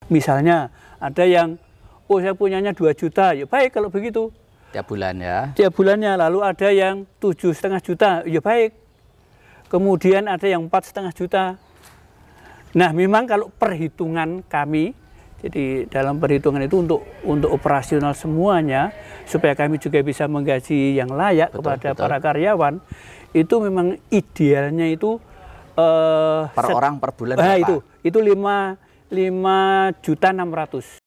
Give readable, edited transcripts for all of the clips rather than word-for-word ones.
Misalnya ada yang, oh saya punyanya 2 juta, ya baik kalau begitu. Tiap bulan ya? Tiap bulannya. Lalu ada yang 7,5 juta, ya baik. Kemudian ada yang 4,5 juta. Nah memang kalau perhitungan kami, jadi dalam perhitungan itu untuk operasional semuanya, supaya kami juga bisa menggaji yang layak kepada para karyawan, itu memang idealnya itu per orang per bulan berapa? Itu 5.600.000.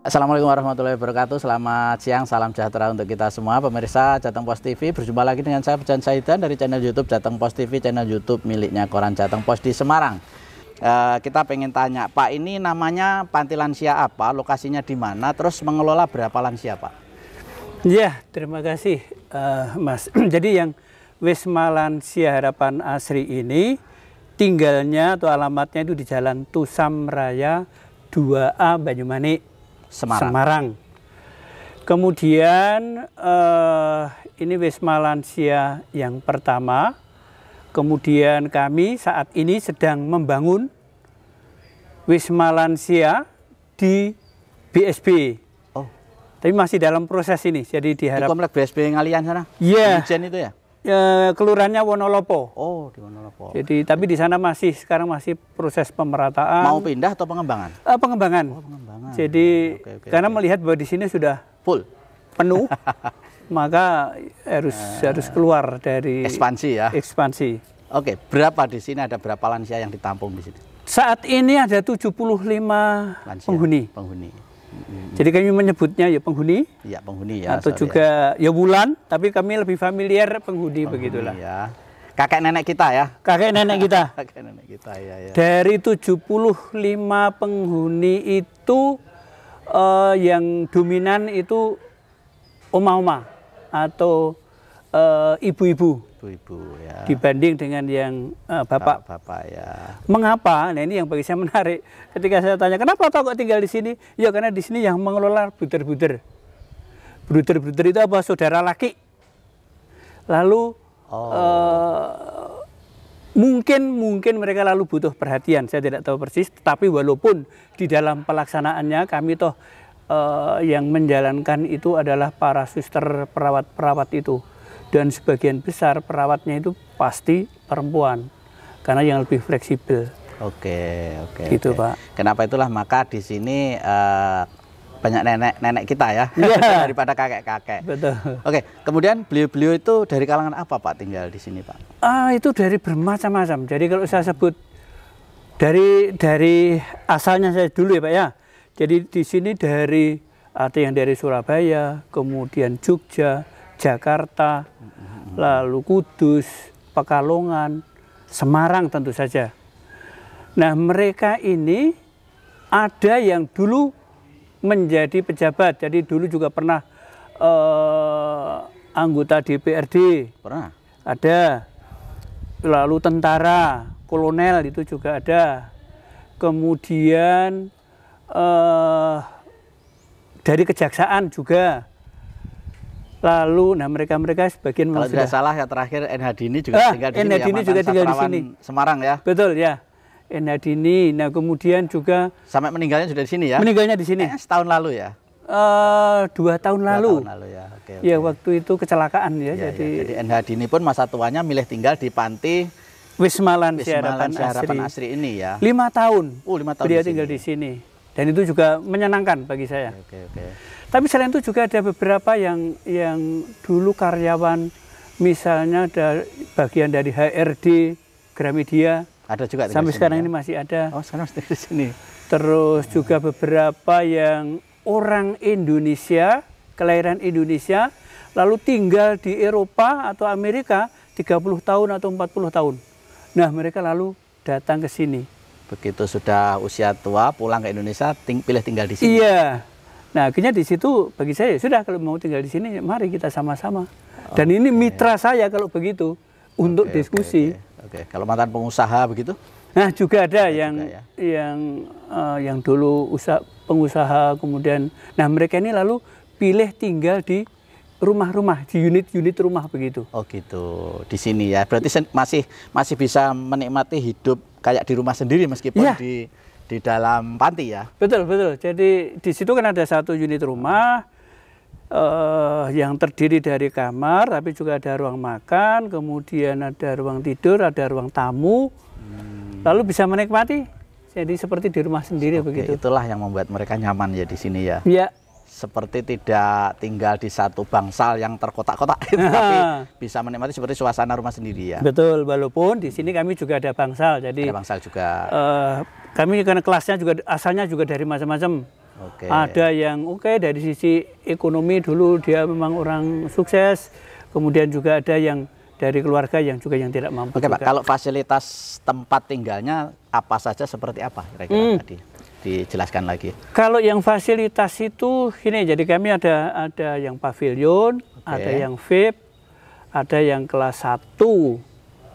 Assalamualaikum warahmatullahi wabarakatuh. Selamat siang, salam sejahtera untuk kita semua pemirsa Jateng Pos TV. Berjumpa lagi dengan saya Pujan Saidan dari channel YouTube Jateng Pos TV, channel YouTube miliknya Koran Jateng Pos di Semarang. Kita pengen tanya, Pak, ini namanya Panti Lansia apa? Lokasinya di mana? Terus mengelola berapa lansia, Pak? Ya, terima kasih, Mas. Jadi yang Wisma Lansia Harapan Asri ini tinggalnya atau alamatnya itu di Jalan Tusam Raya 2A Banyumanik, Semarang. Kemudian ini Wisma Lansia yang pertama. Kemudian kami saat ini sedang membangun Wisma Lansia di BSB. Oh, tapi masih dalam proses ini. Jadi diharap. Di komplek BSB Ngalian sana. Iya. Ijen itu ya? Kelurahannya Wonolopo. Oh, di Wonolopo. Jadi tapi di sana sekarang masih proses pemerataan. Mau pindah atau pengembangan? Pengembangan. Oh, pengembangan. Jadi karena melihat bahwa di sini sudah full, penuh, maka harus keluar dari ekspansi ya. Ekspansi. Oke, berapa di sini, ada berapa lansia yang ditampung di sini? Saat ini ada 75 lansia, penghuni. Jadi kami menyebutnya ya penghuni. Iya, penghuni ya. Atau juga ya bulan, tapi kami lebih familiar penghuni begitulah. Ya. Kakek nenek kita ya. Kakek nenek kita. Kakek nenek kita ya. Dari 75 penghuni itu yang dominan itu oma-oma atau ibu-ibu. Ibu-ibu ya. dibanding dengan yang bapak. Bapak ya. Mengapa? Nah ini yang bagi saya menarik. Ketika saya tanya, kenapa toh kok tinggal di sini? Ya karena di sini yang mengelola bruder-bruder. Bruder-bruder itu apa? Saudara laki. Lalu mungkin mereka lalu butuh perhatian. Saya tidak tahu persis. Tapi walaupun di dalam pelaksanaannya kami toh yang menjalankan itu adalah para suster perawat-perawat itu. Dan sebagian besar perawatnya itu pasti perempuan, karena yang lebih fleksibel. Oke. Gitu, Pak. Kenapa itulah maka di sini banyak nenek kita ya, daripada kakek-kakek. Betul. Oke, kemudian beliau-beliau itu dari kalangan apa Pak tinggal di sini Pak? Itu dari bermacam-macam. Jadi kalau saya sebut dari asalnya saya dulu ya Pak ya. Jadi di sini ada yang dari Surabaya, kemudian Jogja, Jakarta, lalu Kudus, Pekalongan, Semarang tentu saja. Nah mereka ini ada yang dulu menjadi pejabat, jadi dulu juga pernah anggota DPRD. Pernah? Ada. Lalu tentara, kolonel itu juga ada. Kemudian dari kejaksaan juga. Lalu, nah mereka sebagian kalau tidak salah ya terakhir NH Dini juga tinggal di sini. NH Dini juga tinggal di sini. Semarang ya. Betul ya. NH Dini. Nah kemudian juga sampai meninggalnya sudah di sini ya. Meninggalnya di sini. Setahun lalu ya. 2 tahun lalu. 2 tahun lalu ya. Oke. Ya waktu itu kecelakaan ya. Jadi NH Dini pun masa tuanya milih tinggal di panti Wisma Lansia Harapan Asri ini ya. 5 tahun. 5 tahun. Dia tinggal di sini. Dan itu juga menyenangkan bagi saya. Oke. Tapi selain itu juga ada beberapa yang dulu karyawan, misalnya ada bagian dari HRD Gramedia. Ada juga. Sampai sekarang ini masih ada. Oh, sekarang masih di sini. Terus juga beberapa yang orang Indonesia, kelahiran Indonesia, lalu tinggal di Eropa atau Amerika 30 tahun atau 40 tahun. Nah, mereka lalu datang ke sini. Begitu sudah usia tua, pulang ke Indonesia, pilih tinggal di sini. Iya. Nah, akhirnya di situ bagi saya sudah kalau mau tinggal di sini, mari kita sama-sama. Dan ini mitra saya kalau begitu untuk diskusi. Oke. Kalau mantan pengusaha begitu? Nah, juga ada juga, yang dulu pengusaha kemudian, nah mereka ini lalu pilih tinggal di rumah-rumah, di unit-unit rumah begitu. Oh gitu, di sini ya. Berarti masih bisa menikmati hidup kayak di rumah sendiri meskipun di dalam panti ya. Betul. Jadi di situ kan ada satu unit rumah yang terdiri dari kamar, tapi juga ada ruang makan, kemudian ada ruang tidur, ada ruang tamu, lalu bisa menikmati. Jadi seperti di rumah sendiri begitu. Itulah yang membuat mereka nyaman ya di sini ya. Iya. Seperti tidak tinggal di satu bangsal yang terkotak-kotak, tapi bisa menikmati seperti suasana rumah sendiri ya. Betul, walaupun di sini kami juga ada bangsal. Jadi ada bangsal juga. Kami karena kelasnya juga asalnya juga dari macam-macam. Ada yang dari sisi ekonomi dulu dia memang orang sukses, kemudian juga ada yang dari keluarga yang tidak mampu. Oke Pak, kalau fasilitas tempat tinggalnya apa saja, seperti apa kira-kira tadi? Dijelaskan lagi. Kalau yang fasilitas itu gini, jadi kami ada yang pavilion, ada yang VIP, ada yang kelas 1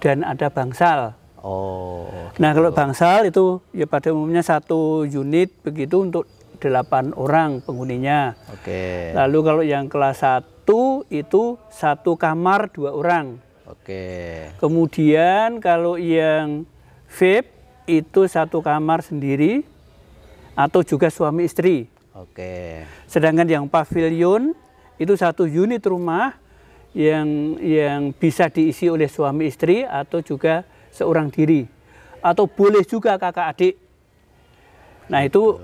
dan ada bangsal. Gitu. Nah, kalau bangsal itu ya pada umumnya 1 unit begitu untuk 8 orang penghuninya. Lalu kalau yang kelas 1 itu 1 kamar 2 orang. Kemudian kalau yang VIP itu 1 kamar sendiri atau juga suami istri. Sedangkan yang pavilion itu 1 unit rumah yang bisa diisi oleh suami istri atau juga seorang diri, atau boleh juga kakak adik. Nah itu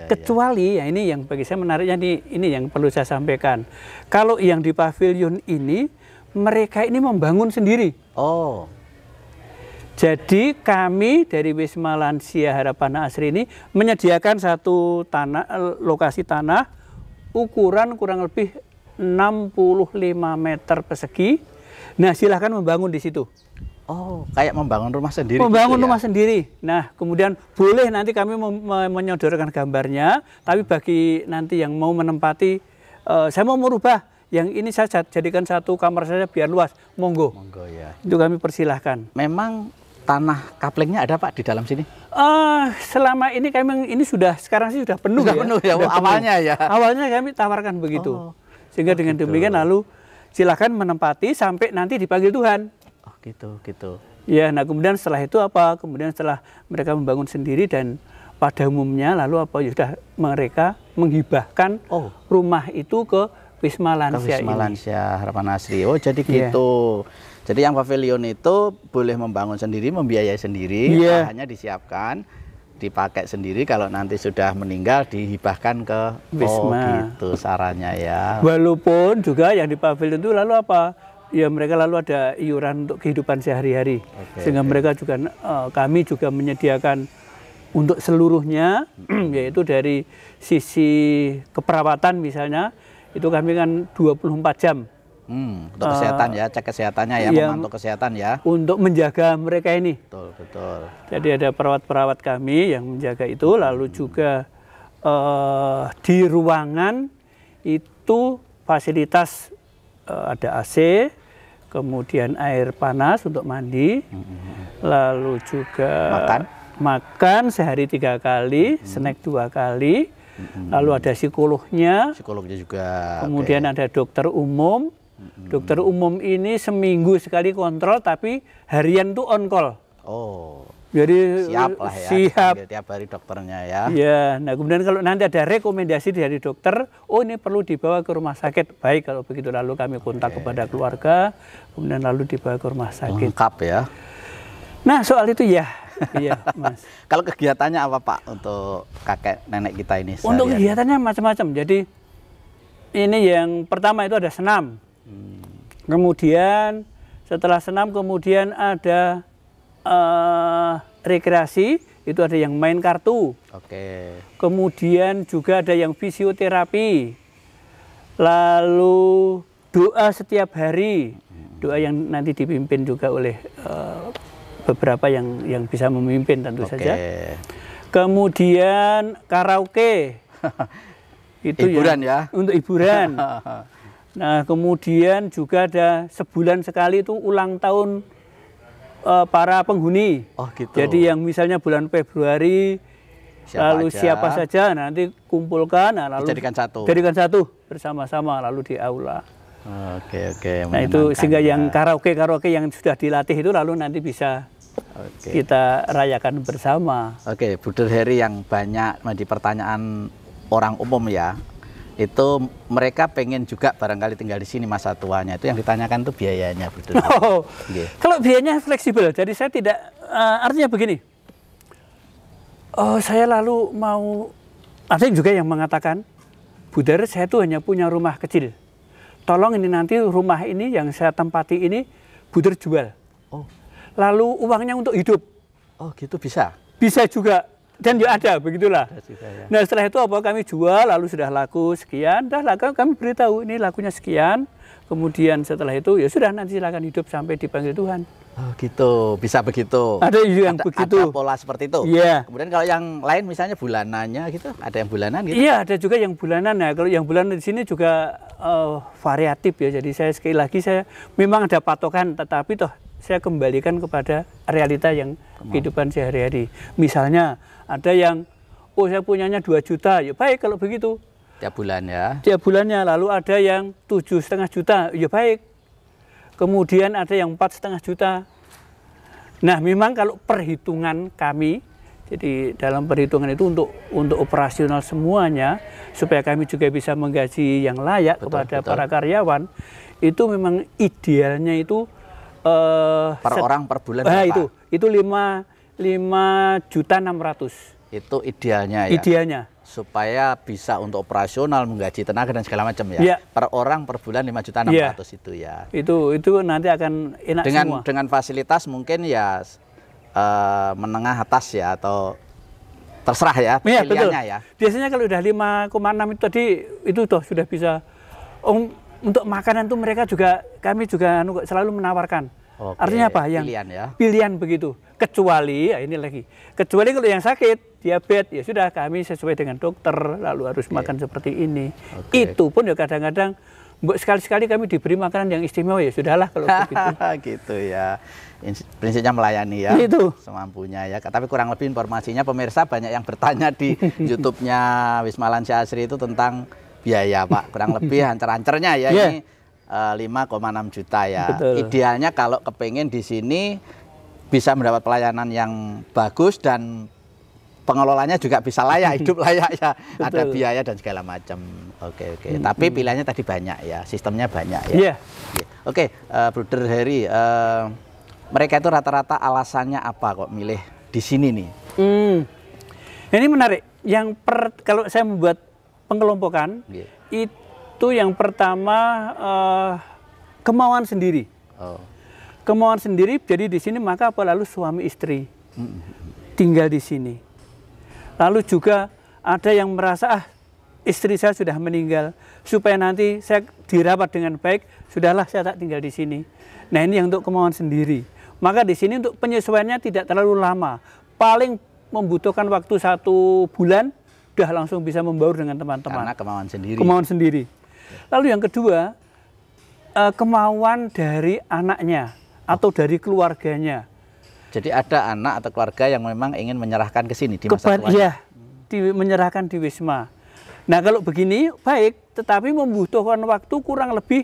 kecuali ya ini yang bagi saya menariknya ini yang perlu saya sampaikan. Kalau yang di pavilion ini mereka ini membangun sendiri. Jadi kami dari Wisma Lansia Harapan Asri ini menyediakan satu lokasi tanah ukuran kurang lebih 65 meter persegi. Nah, silahkan membangun di situ. Kayak membangun rumah sendiri. Membangun rumah sendiri. Nah, kemudian boleh nanti kami menyodorkan gambarnya. Tapi bagi nanti yang mau menempati, saya mau merubah, yang ini saya jadikan satu kamar saja biar luas, monggo. Monggo ya. Itu kami persilahkan. Memang tanah kaplingnya ada Pak di dalam sini? Selama ini kami sekarang sih sudah penuh. Sudah penuh ya, awalnya ya. Awalnya kami tawarkan begitu. Sehingga dengan demikian lalu silahkan menempati sampai nanti dipanggil Tuhan. Oh gitu. Ya, nah kemudian setelah itu apa? Kemudian setelah mereka membangun sendiri dan pada umumnya lalu apa? Ya sudah mereka menghibahkan rumah itu ke Wisma Lansia Wisma Lansia Harapan Asri. Oh jadi gitu. Jadi yang pavilion itu boleh membangun sendiri, membiayai sendiri, hanya disiapkan, dipakai sendiri. Kalau nanti sudah meninggal dihibahkan ke Wisma. Oh gitu sarannya ya. Walaupun juga yang di pavilion itu lalu apa? Ya mereka lalu ada iuran untuk kehidupan sehari-hari, sehingga mereka juga kami juga menyediakan untuk seluruhnya, yaitu dari sisi keperawatan misalnya, itu kami kan 24 jam. Untuk kesehatan ya, cek kesehatannya ya, memantau kesehatan ya. Untuk menjaga mereka ini. Betul. Jadi ada perawat-perawat kami yang menjaga itu, lalu juga di ruangan itu fasilitas ada AC, kemudian air panas untuk mandi, lalu juga makan sehari 3 kali, snack 2 kali, lalu ada psikolognya juga, kemudian ada dokter umum. Dokter umum ini seminggu sekali kontrol, tapi harian tuh on call. Jadi siap lah ya, siap tiap hari dokternya ya. Iya, nah kemudian kalau nanti ada rekomendasi dari dokter, ini perlu dibawa ke rumah sakit. Baik kalau begitu lalu kami kontak kepada keluarga, kemudian lalu dibawa ke rumah sakit. Lengkap ya. Nah soal itu ya, iya Mas. Kalau kegiatannya apa Pak untuk kakek nenek kita ini? Untuk kegiatannya macam-macam. Jadi ini yang pertama itu ada senam. Kemudian setelah senam kemudian ada rekreasi, itu ada yang main kartu. Kemudian juga ada yang fisioterapi. Lalu doa setiap hari. Doa yang nanti dipimpin juga oleh beberapa yang bisa memimpin tentu saja. Kemudian karaoke. Itu hiburan ya. Untuk hiburan. Nah, kemudian juga ada sebulan sekali itu ulang tahun para penghuni. Gitu. Jadi yang misalnya bulan Februari, siapa saja nanti kumpulkan, lalu jadikan satu bersama-sama lalu di aula. Nah itu sehingga yang karaoke yang sudah dilatih itu lalu nanti bisa kita rayakan bersama. Bu Dr. Heri, yang banyak di pertanyaan orang umum ya, itu mereka pengen juga barangkali tinggal di sini masa tuanya, itu yang ditanyakan tuh biayanya, betul? Kalau biayanya fleksibel, jadi saya tidak artinya begini. Saya lalu mau, ada juga yang mengatakan, Bu Dr, saya tuh hanya punya rumah kecil. Tolong ini nanti rumah ini yang saya tempati ini Bu Dr jual. Lalu uangnya untuk hidup. Gitu bisa? Bisa juga. Dan ya ada, begitulah. Nah setelah itu apa kami jual, lalu sudah laku sekian, kami beritahu ini lakunya sekian. Kemudian setelah itu ya sudah nanti silakan hidup sampai dipanggil Tuhan. Gitu, bisa begitu. Ada yang begitu. Ada pola seperti itu. Iya. Kemudian kalau yang lain misalnya bulanannya gitu, ada yang bulanan gitu. Iya, ada juga yang bulanan. Nah kalau yang bulanan di sini juga variatif ya. Jadi saya sekali lagi memang ada patokan, tetapi toh saya kembalikan kepada realita yang kehidupan sehari-hari. Misalnya ada yang, saya punyanya 2 juta, ya baik kalau begitu. Tiap bulan ya? Tiap bulannya, lalu ada yang 7,5 juta, ya baik. Kemudian ada yang 4,5 juta. Nah memang kalau perhitungan kami, jadi dalam perhitungan itu untuk operasional semuanya, supaya kami juga bisa menggaji yang layak kepada para karyawan, itu memang idealnya itu per orang per bulan berapa? Itu 5.600.000. Itu idealnya ya? Idealnya. Supaya bisa untuk operasional, menggaji tenaga dan segala macam ya? Per orang per bulan 5.600.000 itu ya? Itu nanti akan enak semua. Dengan fasilitas mungkin ya menengah atas ya, atau terserah ya pilihannya ya? Biasanya kalau udah 5,6 itu tadi, itu sudah bisa. Untuk makanan tuh mereka juga, kami juga selalu menawarkan. Artinya apa? Pilihan begitu. Kecuali, kecuali kalau yang sakit, diabetes, ya sudah kami sesuai dengan dokter, lalu harus makan seperti ini. Itu pun ya kadang-kadang sekali-sekali kami diberi makanan yang istimewa, ya sudahlah kalau begitu. Gitu ya. Prinsipnya melayani ya. Itu semampunya ya. Tapi kurang lebih informasinya pemirsa banyak yang bertanya di YouTube-nya Wisma Lansia Asri itu tentang biaya, Pak. Kurang lebih ancer-ancernya ya. Ini 5,6 juta ya. Betul. Idealnya kalau kepengen di sini bisa mendapat pelayanan yang bagus dan pengelolanya juga bisa layak, hidup layak ya. Betul. Ada biaya dan segala macam. Oke. Tapi pilihannya tadi banyak ya, sistemnya banyak ya. Iya. Oke, Bruder Heri, mereka itu rata-rata alasannya apa kok milih di sini nih? Ini menarik. Kalau saya membuat pengelompokan, itu yang pertama kemauan sendiri. Kemauan sendiri. Jadi di sini maka lalu suami istri tinggal di sini. Lalu juga ada yang merasa istri saya sudah meninggal, supaya nanti saya dirawat dengan baik, sudahlah saya tak tinggal di sini. Nah ini yang untuk kemauan sendiri. Maka di sini untuk penyesuaiannya tidak terlalu lama, paling membutuhkan waktu 1 bulan, sudah langsung bisa membaur dengan teman-teman. Karena kemauan sendiri. Kemauan sendiri. Lalu yang kedua, kemauan dari anaknya atau dari keluarganya. Jadi ada anak atau keluarga yang memang ingin menyerahkan ke sini di masa tuanya. Iya, menyerahkan di Wisma. Nah kalau begini baik, tetapi membutuhkan waktu kurang lebih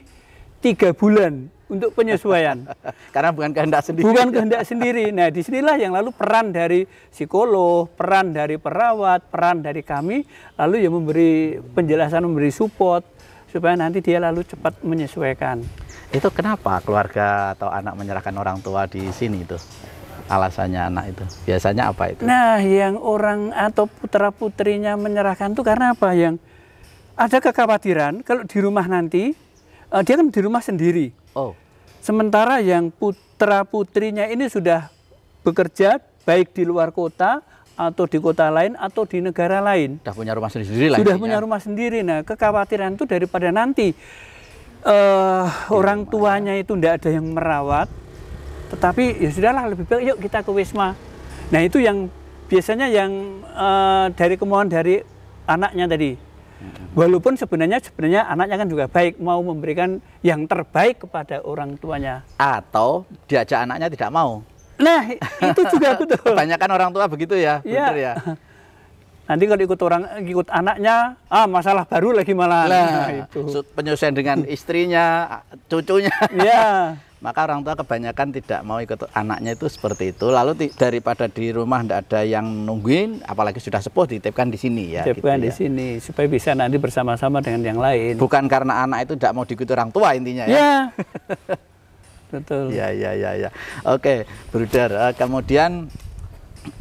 3 bulan untuk penyesuaian. Karena bukan kehendak sendiri. Bukan kehendak sendiri. Nah disinilah yang lalu peran dari psikolog, peran dari perawat, peran dari kami, lalu yang memberi penjelasan, memberi support, supaya nanti dia lalu cepat menyesuaikan. Itu kenapa keluarga atau anak menyerahkan orang tua di sini itu? Alasannya anak itu biasanya apa itu? Nah yang orang atau putra-putrinya menyerahkan itu karena apa? Yang ada kekhawatiran kalau di rumah nanti, dia kan di rumah sendiri. Sementara yang putra-putrinya ini sudah bekerja baik di luar kota atau di kota lain atau di negara lain. Sudah punya rumah sendiri lah. Sudah punya rumah sendiri. Nah kekhawatiran itu daripada nanti orang tuanya itu tidak ada yang merawat, tetapi ya sudahlah lebih baik yuk kita ke Wisma. Nah itu yang biasanya yang dari kemauan dari anaknya tadi. Walaupun sebenarnya anaknya kan juga baik, mau memberikan yang terbaik kepada orang tuanya. Atau diajak anaknya tidak mau. Nah itu juga betul. Kebanyakan orang tua begitu ya, benar ya. Nanti kalau ikut anaknya, masalah baru lagi malah. Nah, itu penyesuaian dengan istrinya, cucunya. Ya. Maka orang tua kebanyakan tidak mau ikut anaknya itu seperti itu. Lalu daripada di rumah tidak ada yang nungguin, apalagi sudah sepuh, dititipkan di sini ya. Dititipkan gitu di sini supaya bisa nanti bersama-sama dengan yang lain. Bukan karena anak itu tidak mau diikuti orang tua intinya ya. Ya. Betul. Ya. Oke, Bruder. Kemudian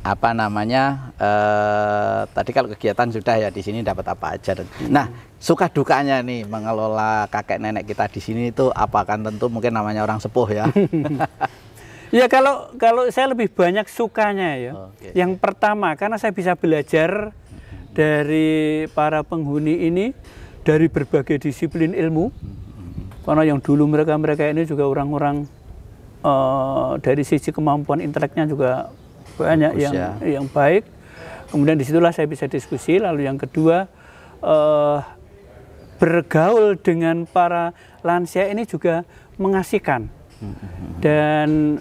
apa namanya? Tadi kalau kegiatan sudah ya di sini dapat apa aja. Nah. Suka dukanya nih mengelola kakek nenek kita di sini itu apa? Kan tentu mungkin namanya orang sepuh ya. Ya kalau saya lebih banyak sukanya ya. Yang pertama karena saya bisa belajar dari para penghuni ini dari berbagai disiplin ilmu. Karena yang dulu mereka ini juga orang-orang dari sisi kemampuan inteleknya juga banyak yang baik. Kemudian disitulah saya bisa diskusi. Lalu yang kedua bergaul dengan para lansia ini juga mengasihkan. Dan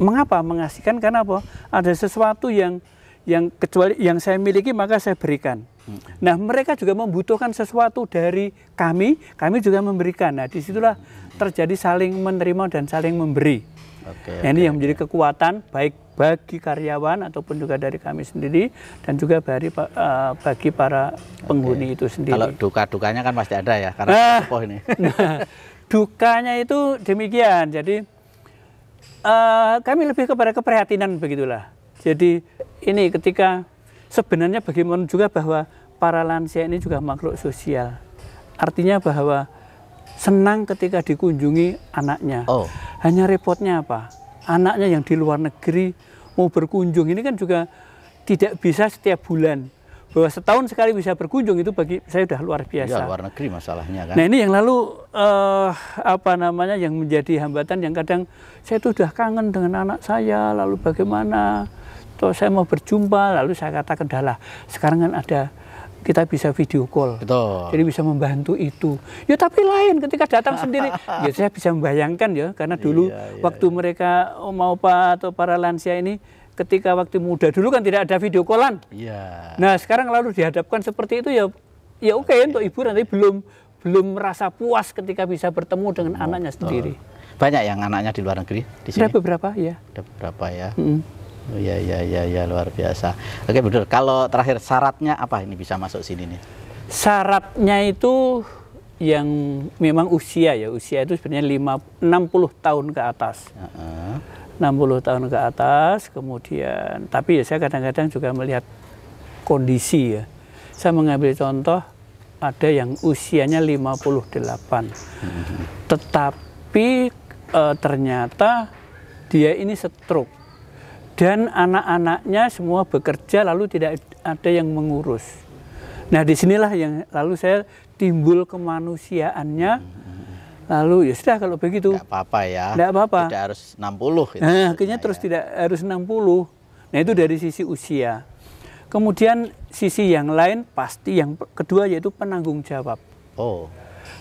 mengapa mengasihkan? Karena apa? Ada sesuatu yang kecuali yang saya miliki maka saya berikan. Nah mereka juga membutuhkan sesuatu dari kami juga memberikan. Nah disitulah terjadi saling menerima dan saling memberi. Ini yang menjadi kekuatan baik bagi karyawan ataupun juga dari kami sendiri dan juga bagi para penghuni itu sendiri. Kalau duka-dukanya kan pasti ada ya karena sepuh ini. Nah, dukanya itu demikian. Jadi kami lebih kepada keprihatinan begitulah. Jadi ini ketika sebenarnya bagaimana juga bahwa para lansia ini juga makhluk sosial. Artinya bahwa senang ketika dikunjungi anaknya. Hanya repotnya apa? Anaknya yang di luar negeri mau berkunjung ini kan juga tidak bisa setiap bulan. Bahwa setahun sekali bisa berkunjung itu bagi saya sudah luar biasa. Ya, luar negeri masalahnya kan. Nah ini yang lalu yang menjadi hambatan yang kadang saya tuh sudah kangen dengan anak saya, lalu bagaimana? Toh saya mau berjumpa, lalu saya katakan adalah sekarang kan ada kita bisa video call. Betul. Jadi bisa membantu itu. Ya tapi lain ketika datang sendiri, ya saya bisa membayangkan ya, karena dulu waktu mereka mau Pak atau para lansia ini, ketika waktu muda dulu kan tidak ada video callan. Iya. Nah sekarang lalu dihadapkan seperti itu ya oke, untuk ibu nanti belum merasa puas ketika bisa bertemu dengan anaknya sendiri. Banyak yang anaknya di luar negeri di sini? Ada beberapa ya. Ada beberapa ya. Oh, ya, luar biasa. Oke, betul. Kalau terakhir syaratnya apa ini bisa masuk sini nih? Syaratnya itu yang memang usia ya. Usia itu sebenarnya 60 tahun ke atas. 60 tahun ke atas, kemudian tapi ya saya kadang-kadang juga melihat kondisi ya. Saya mengambil contoh ada yang usianya 58. Tetapi ternyata dia ini stroke. Dan anak-anaknya semua bekerja lalu tidak ada yang mengurus. Nah disinilah yang lalu saya timbul kemanusiaannya. Lalu ya sudah kalau begitu. Tidak apa-apa ya. Tidak apa-apa. Tidak harus 60. Nah akhirnya terus tidak harus 60. Nah itu dari sisi usia. Kemudian sisi yang lain pasti yang kedua yaitu penanggung jawab. Oh.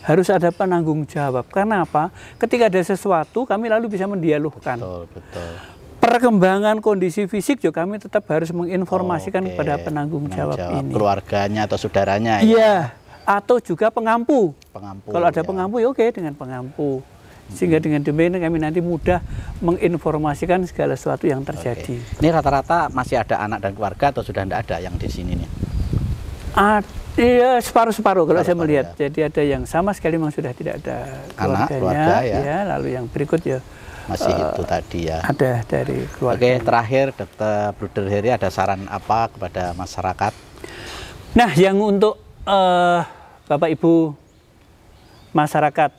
Harus ada penanggung jawab. Karena apa? Ketika ada sesuatu kami lalu bisa mendialogkan. Betul. Perkembangan kondisi fisik juga kami tetap harus menginformasikan kepada penanggung jawab ini. Keluarganya atau saudaranya. Iya, atau juga pengampu. Kalau ada ya. pengampu ya oke dengan pengampu. Sehingga dengan demikian kami nanti mudah menginformasikan segala sesuatu yang terjadi. Ini rata-rata masih ada anak dan keluarga atau sudah tidak ada yang di sini nih? Iya, separuh-separuh kalau saya melihat. Ya. Jadi ada yang sama sekali memang sudah tidak ada keluarga ya. Lalu yang berikut ya masih itu tadi ya. Ada dari keluarga. Oke, terakhir Dr. Bruder Heri ada saran apa kepada masyarakat? Nah, yang untuk Bapak Ibu masyarakat,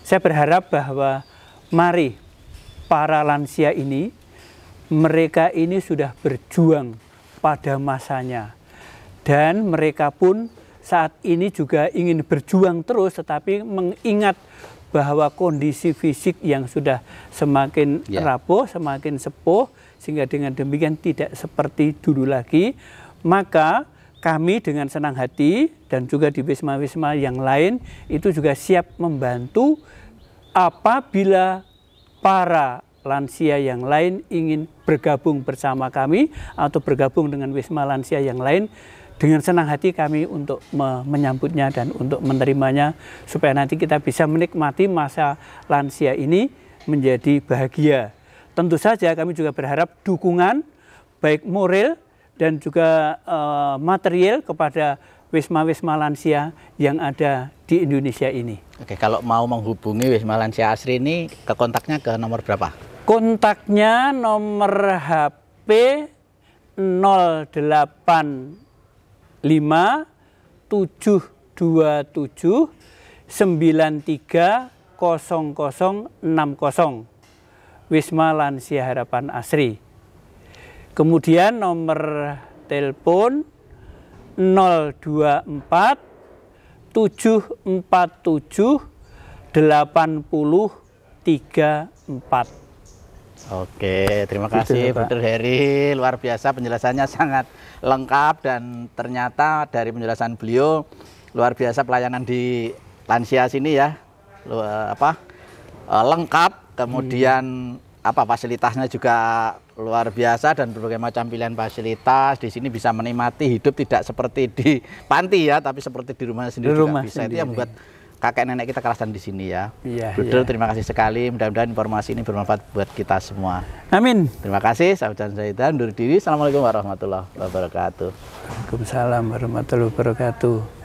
saya berharap bahwa mari para lansia ini, mereka ini sudah berjuang pada masanya. Dan mereka pun saat ini juga ingin berjuang terus, tetapi mengingat bahwa kondisi fisik yang sudah semakin rapuh, semakin sepuh, sehingga dengan demikian tidak seperti dulu lagi, maka kami dengan senang hati dan juga di wisma-wisma yang lain itu juga siap membantu apabila para lansia yang lain ingin bergabung bersama kami atau bergabung dengan wisma lansia yang lain. Dengan senang hati kami untuk menyambutnya dan untuk menerimanya supaya nanti kita bisa menikmati masa lansia ini menjadi bahagia. Tentu saja kami juga berharap dukungan baik moral dan juga material kepada wisma-wisma lansia yang ada di Indonesia ini. Oke, kalau mau menghubungi Wisma Lansia Asri ini ke kontaknya ke nomor berapa? Kontaknya nomor HP 08 5727 930060 Wisma Lansia Harapan Asri. Kemudian nomor telepon 024 747 8034. Oke, terima kasih Bruder Heri, luar biasa penjelasannya sangat lengkap dan ternyata dari penjelasan beliau luar biasa pelayanan di lansia sini ya, lengkap, kemudian fasilitasnya juga luar biasa dan berbagai macam pilihan fasilitas di sini bisa menikmati hidup tidak seperti di panti ya, tapi seperti di rumahnya sendiri juga bisa. Itu yang membuat kakek nenek kita kerasan di sini ya. Bruder, terima kasih sekali. Mudah-mudahan informasi ini bermanfaat buat kita semua. Amin. Terima kasih. Saya Ucan Zaidan undur diri. Assalamualaikum warahmatullahi wabarakatuh. Waalaikumsalam warahmatullahi wabarakatuh.